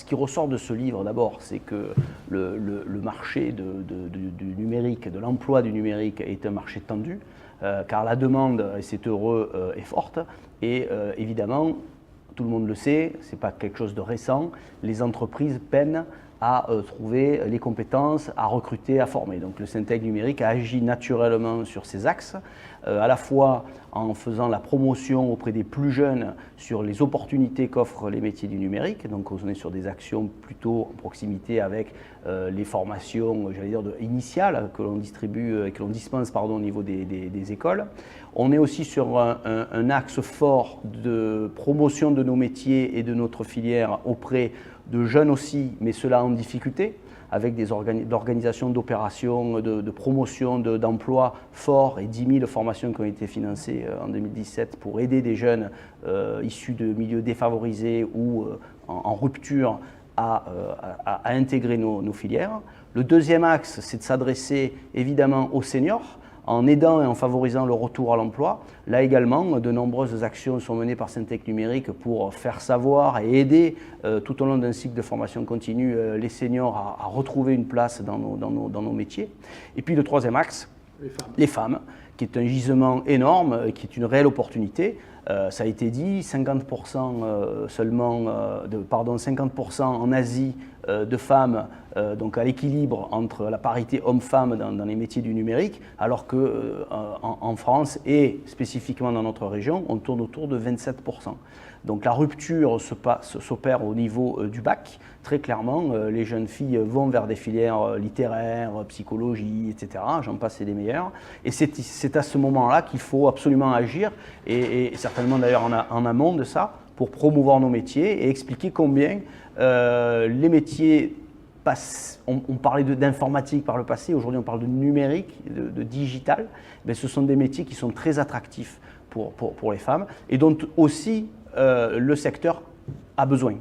qui ressort de ce livre d'abord, c'est que le marché du numérique, de l'emploi du numérique est un marché tendu, car la demande, et c'est heureux, est forte, et évidemment, tout le monde le sait, ce n'est pas quelque chose de récent, les entreprises peinent à trouver les compétences, à recruter, à former. Donc le Syntec numérique a agi naturellement sur ces axes, à la fois en faisant la promotion auprès des plus jeunes sur les opportunités qu'offrent les métiers du numérique. Donc on est sur des actions plutôt en proximité avec les formations, j'allais dire, initiales que l'on distribue, que l'on dispense au niveau des écoles. On est aussi sur un axe fort de promotion de nos métiers et de notre filière auprès de jeunes aussi, mais ceux-là en difficulté, avec des organisations d'opérations, de promotion d'emplois forts et 10 000 formations qui ont été financées en 2017 pour aider des jeunes issus de milieux défavorisés ou en rupture à intégrer nos filières. Le deuxième axe, c'est de s'adresser évidemment aux seniors, en aidant et en favorisant le retour à l'emploi. Là également, de nombreuses actions sont menées par Syntec Numérique pour faire savoir et aider tout au long d'un cycle de formation continue les seniors à retrouver une place dans nos métiers. Et puis le troisième axe, les femmes, qui est un gisement énorme, qui est une réelle opportunité. Ça a été dit, 50% seulement, 50% en Asie de femmes, donc à l'équilibre entre la parité homme-femme dans les métiers du numérique, alors qu'en France et spécifiquement dans notre région, on tourne autour de 27%. Donc la rupture s'opère au niveau du bac. Très clairement, les jeunes filles vont vers des filières littéraires, psychologie, etc. J'en passe et des meilleurs. Et c'est à ce moment-là qu'il faut absolument agir, et certainement d'ailleurs en amont de ça, pour promouvoir nos métiers et expliquer combien les métiers passent. On parlait d'informatique par le passé, aujourd'hui on parle de numérique, de digital. Mais ce sont des métiers qui sont très attractifs pour les femmes et dont aussi le secteur a besoin.